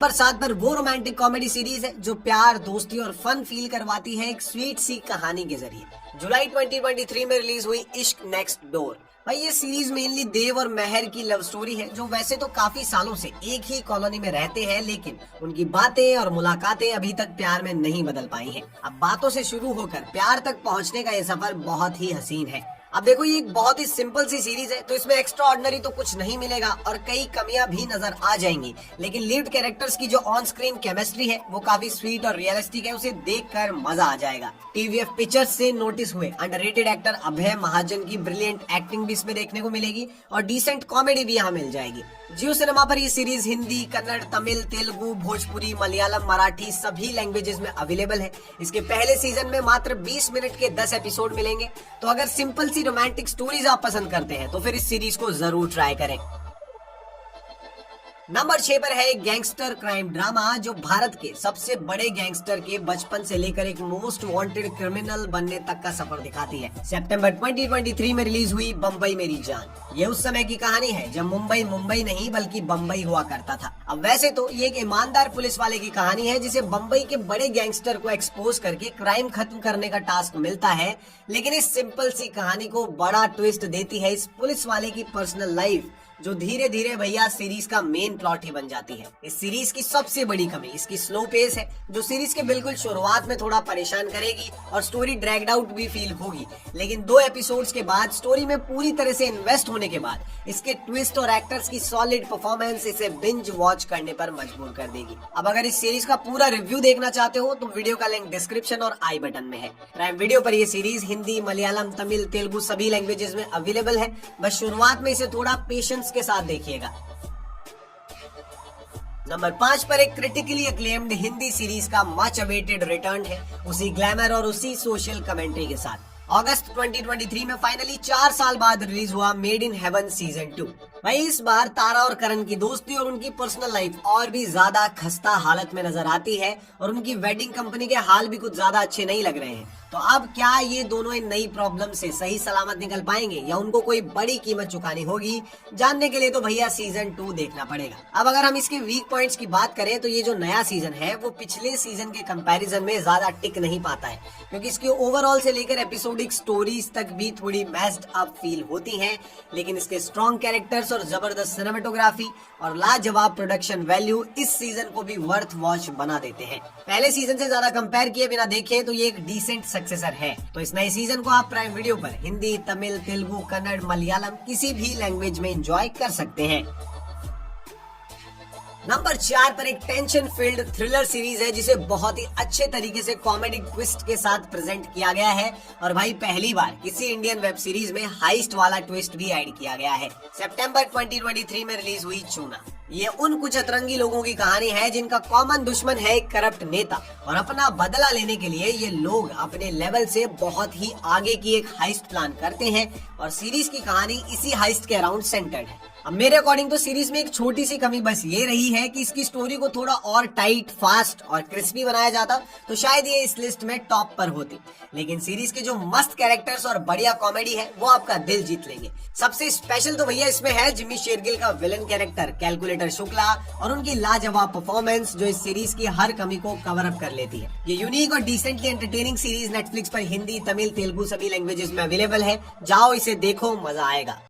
पर साथ पर वो रोमांटिक कॉमेडी सीरीज है जो प्यार, दोस्ती और फन फील करवाती है एक स्वीट सी कहानी के जरिए। जुलाई 2023 में रिलीज हुई इश्क नेक्स्ट डोर। भाई ये सीरीज मेनली देव और मेहर की लव स्टोरी है, जो वैसे तो काफी सालों से एक ही कॉलोनी में रहते हैं, लेकिन उनकी बातें और मुलाकातें अभी तक प्यार में नहीं बदल पाई हैं। अब बातों से शुरू होकर प्यार तक पहुंचने का ये सफर बहुत ही हसीन है। अब देखो ये एक बहुत ही सिंपल सी सीरीज है, तो इसमें एक्स्ट्रा ऑर्डिनरी तो कुछ नहीं मिलेगा और कई कमियां भी नजर आ जाएंगी, लेकिन लीड कैरेक्टर्स की जो ऑन स्क्रीन केमिस्ट्री है वो काफी स्वीट और रियलिस्टिक है। उसे देखकर मजा आ जाएगा। टीवीएफ पिक्चर्स से नोटिस हुए अंडररेटेड एक्टर अभय महाजन की ब्रिलियंट एक्टिंग भी इसमें देखने को मिलेगी और डिसेंट कॉमेडी भी यहाँ मिल जाएगी। जियो सिनेमा पर ये सीरीज हिंदी, कन्नड़, तमिल, तेलुगु, भोजपुरी, मलयालम, मराठी सभी लैंग्वेजेस में अवेलेबल है। इसके पहले सीजन में मात्र 20 मिनट के 10 एपिसोड मिलेंगे, तो अगर सिंपल सी रोमांटिक स्टोरीज आप पसंद करते हैं तो फिर इस सीरीज को जरूर ट्राई करें। नंबर 6 पर है एक गैंगस्टर क्राइम ड्रामा जो भारत के सबसे बड़े गैंगस्टर के बचपन से लेकर एक मोस्ट वांटेड क्रिमिनल बनने तक का सफर दिखाती है। सितंबर 2023 में रिलीज हुई बम्बई मेरी जान। ये उस समय की कहानी है जब मुंबई नहीं बल्कि बम्बई हुआ करता था। अब वैसे तो ये एक ईमानदार पुलिस वाले की कहानी है जिसे बम्बई के बड़े गैंगस्टर को एक्सपोज करके क्राइम खत्म करने का टास्क मिलता है, लेकिन इस सिंपल सी कहानी को बड़ा ट्विस्ट देती है इस पुलिस वाले की पर्सनल लाइफ, जो धीरे धीरे भैया सीरीज का मेन प्लॉट ही बन जाती है। इस सीरीज की सबसे बड़ी कमी इसकी स्लो पेस है, जो सीरीज के बिल्कुल शुरुआत में थोड़ा परेशान करेगी और स्टोरी ड्रैग्ड आउट भी फील होगी, लेकिन 2 एपिसोड्स के बाद स्टोरी में पूरी तरह से इन्वेस्ट होने के बाद इसके ट्विस्ट और एक्टर्स की सॉलिड परफॉर्मेंस इसे बिंज वॉच करने पर मजबूर कर देगी। अब अगर इस सीरीज का पूरा रिव्यू देखना चाहते हो तो वीडियो का लिंक डिस्क्रिप्शन और आई बटन में है। प्राइम वीडियो पर ये सीरीज हिंदी, मलयालम, तमिल, तेलुगु सभी लैंग्वेजेस में अवेलेबल है। बस शुरुआत में इसे थोड़ा पेशेंस के साथ देखिएगा। नंबर 5 पर एक क्रिटिकली अक्लेम्ड हिंदी सीरीज का मच अवेटेड रिटर्न है, उसी ग्लैमर और उसी सोशल कमेंट्री के साथ। अगस्त 2023 में फाइनली 4 साल बाद रिलीज हुआ मेड इन हेवन सीजन 2। भाई इस बार तारा और करण की दोस्ती और उनकी पर्सनल लाइफ और भी ज्यादा खस्ता हालत में नजर आती है और उनकी वेडिंग कंपनी के हाल भी कुछ ज्यादा अच्छे नहीं लग रहे हैं। तो अब क्या ये दोनों इन नई प्रॉब्लम से सही सलामत निकल पाएंगे या उनको कोई बड़ी कीमत चुकानी होगी? जानने के लिए तो भैया सीजन 2 देखना पड़ेगा। अब अगर हम इसके वीक पॉइंट्स की बात करें तो ये जो नया सीजन है वो पिछले सीजन के कंपैरिजन में ज्यादा टिक नहीं पाता है, क्योंकि इसके ओवरऑल से लेकर एपिसोडिक स्टोरीज तक भी थोड़ी मैस्ड अप फील होती है, लेकिन इसके स्ट्रॉन्ग कैरेक्टर्स और जबरदस्त सिनेमेटोग्राफी और लाजवाब प्रोडक्शन वैल्यू इस सीजन को भी वर्थ वॉच बना देते हैं। पहले सीजन से ज्यादा कंपेयर किए बिना देखें तो ये एक डिसेंट सक्सेसर है। तो इस नए सीजन को आप प्राइम वीडियो पर हिंदी, तमिल, तेलुगु, कन्नड़, मलयालम किसी भी लैंग्वेज में एंजॉय कर सकते हैं। नंबर 4 पर एक टेंशन फिल्ड थ्रिलर सीरीज है जिसे बहुत ही अच्छे तरीके से कॉमेडी ट्विस्ट के साथ प्रेजेंट किया गया है और भाई पहली बार किसी इंडियन वेब सीरीज में हाइस्ट वाला ट्विस्ट भी ऐड किया गया है। सितंबर 2023 में रिलीज हुई चूना। ये उन कुछ अतरंगी लोगों की कहानी है जिनका कॉमन दुश्मन है एक करप्ट नेता, और अपना बदला लेने के लिए ये लोग अपने लेवल से बहुत ही आगे की एक हाइस्ट प्लान करते हैं और सीरीज की कहानी इसी हाइस्ट के अराउंड सेंटर्ड है। अब मेरे अकॉर्डिंग तो सीरीज में एक छोटी सी कमी बस ये रही है कि इसकी स्टोरी को थोड़ा और टाइट, फास्ट और क्रिस्पी बनाया जाता तो शायद ये इस लिस्ट में टॉप पर होती, लेकिन सीरीज के जो मस्त कैरेक्टर्स और बढ़िया कॉमेडी है वो आपका दिल जीत लेंगे। सबसे स्पेशल तो भैया इसमें है जिमी शेरगिल का विलन कैरेक्टर कैलकुलेटर शुक्ला और उनकी लाजवाब परफॉर्मेंस जो इस सीरीज की हर कमी को कवर अप कर लेती है। ये यूनिक और डिसेंटली एंटरटेनिंग सीरीज नेटफ्लिक्स पर हिंदी, तमिल, तेलुगु सभी लैंग्वेजेस में अवेलेबल है। जाओ इसे देखो, मजा आएगा।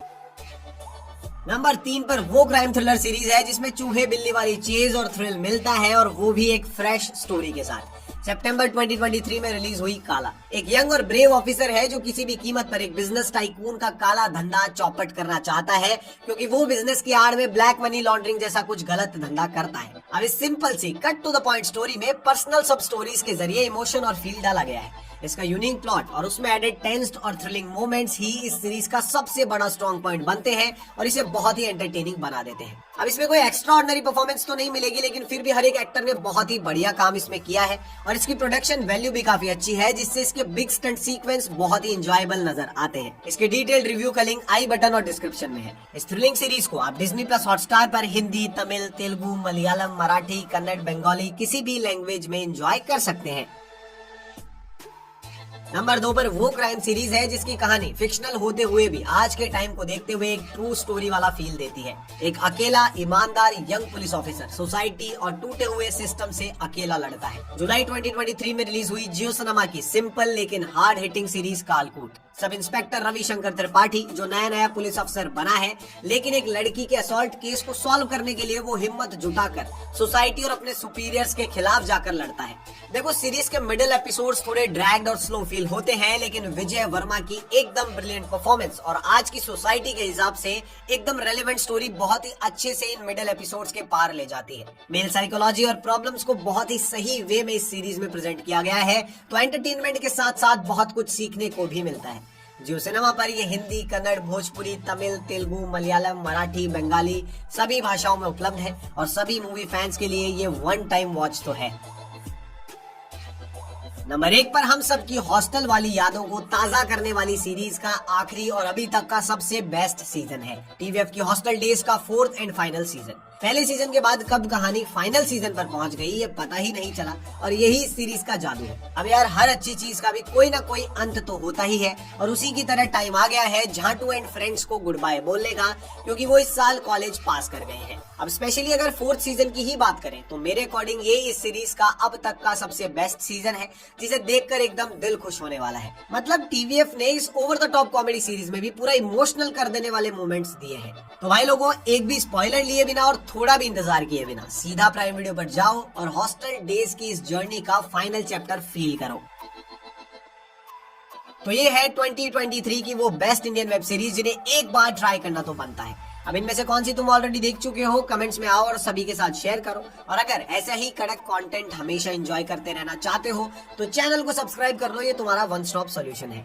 नंबर 3 पर वो क्राइम थ्रिलर सीरीज है जिसमें चूहे बिल्ली वाली चेज और थ्रिल मिलता है, और वो भी एक फ्रेश स्टोरी के साथ। सितंबर 2023 में रिलीज हुई काला। एक यंग और ब्रेव ऑफिसर है जो किसी भी कीमत पर एक बिजनेस टाइकून का काला धंधा चौपट करना चाहता है, क्योंकि वो बिजनेस की आड़ में ब्लैक मनी लॉन्ड्रिंग जैसा कुछ गलत धंधा करता है। अब इस सिंपल सी cut to the point story में पर्सनल सब स्टोरीज के जरिए इमोशन और फील डाला गया है। इसका यूनिक प्लॉट और उसमें एडेड टेंस्ड और थ्रिलिंग मोमेंट्स ही इस सीरीज का सबसे बड़ा स्ट्रॉन्ग पॉइंट बनते हैं और इसे बहुत ही एंटरटेनिंग बना देते हैं। अब इसमें कोई एक्स्ट्रा ऑर्डिनरी परफॉर्मेंस तो नहीं मिलेगी, लेकिन फिर भी हर एक एक्टर ने बहुत ही बढ़िया काम इसमें किया है और इसकी प्रोडक्शन वैल्यू भी काफी अच्छी है, जिससे इसके बिग स्टंट सीक्वेंस बहुत ही एंजॉयबल नजर आते हैं। इसके डिटेल्ड रिव्यू का लिंक आई बटन और डिस्क्रिप्शन में है। इस थ्रिलिंग सीरीज को आप डिज्नी प्लस हॉटस्टार पर हिंदी, तमिल, तेलुगु, मलयालम, मराठी, कन्नड़, बंगाली किसी भी लैंग्वेज में एंजॉय कर सकते हैं। नंबर 2 पर वो क्राइम सीरीज है जिसकी कहानी फिक्शनल होते हुए भी आज के टाइम को देखते हुए एक ट्रू स्टोरी वाला फील देती है। एक अकेला ईमानदार यंग पुलिस ऑफिसर सोसाइटी और टूटे हुए सिस्टम से अकेला लड़ता है। जुलाई 2023 में रिलीज हुई जियो सिनेमा की सिंपल लेकिन hard hitting series Kaalkoot. Sub inspector Ravishankar Tripathi जो नया पुलिस अफसर बना है, लेकिन एक लड़की के असॉल्ट केस को सॉल्व करने के लिए वो हिम्मत जुटाकर सोसाइटी और अपने सुपीरियर्स के खिलाफ जाकर लड़ता है। देखो, सीरीज के मिडिल एपिसोड्स थोड़े ड्रैग्ड और स्लो फील होते हैं, लेकिन विजय वर्मा की एकदम ब्रिलियंट परफॉर्मेंस और आज की सोसाइटी के हिसाब से एकदम रेलेवेंट स्टोरी बहुत ही अच्छे से इन मिडिल एपिसोड्स के पार ले जाती है। मेल साइकोलॉजी और प्रॉब्लम्स को बहुत ही सही वे में इस सीरीज में प्रेजेंट किया गया है, तो एंटरटेनमेंट के साथ साथ बहुत कुछ सीखने को भी मिलता है। जियो सिनेमा पर ये हिंदी, कन्नड़, भोजपुरी, तमिल, तेलुगु, मलयालम, मराठी, बंगाली सभी भाषाओं में उपलब्ध है और सभी मूवी फैंस के लिए ये वन टाइम वॉच तो है। नंबर 1 पर हम सबकी हॉस्टल वाली यादों को ताजा करने वाली सीरीज का आखिरी और अभी तक का सबसे बेस्ट सीजन है टीवीएफ की हॉस्टल डेज का 4th एंड फाइनल सीजन। पहले सीजन के बाद कब कहानी फाइनल सीजन पर पहुंच गई ये पता ही नहीं चला और यही इस सीरीज का जादू है। अब यार, हर अच्छी चीज का भी कोई ना कोई अंत तो होता ही है और उसी की तरह टाइम आ गया है झांटू एंड फ्रेंड्स को गुड बाय बोलने का, क्योंकि वो इस साल कॉलेज पास कर गए हैं। अब स्पेशली अगर 4th सीजन की ही बात करें तो मेरे अकॉर्डिंग ये इस सीरीज का अब तक का सबसे बेस्ट सीजन है, जिसे देखकर एकदम दिल खुश होने वाला है। मतलब टीवीएफ ने इस over the top comedy series में भी पूरा इमोशनल कर देने वाले मोमेंट्स दिए हैं। तो भाई लोगों, एक भी स्पॉइलर लिए बिना और थोड़ा भी इंतजार किए बिना सीधा प्राइम वीडियो पर जाओ और हॉस्टल डेज की इस जर्नी का फाइनल चैप्टर फील करो। तो ये है 2023 की वो बेस्ट इंडियन वेब सीरीज जिन्हें एक बार ट्राई करना तो बनता है। अब इनमें से कौन सी तुम ऑलरेडी देख चुके हो, कमेंट्स में आओ और सभी के साथ शेयर करो। और अगर ऐसा ही कड़क कंटेंट हमेशा एंजॉय करते रहना चाहते हो तो चैनल को सब्सक्राइब कर लो, ये तुम्हारा वन स्टॉप सॉल्यूशन है।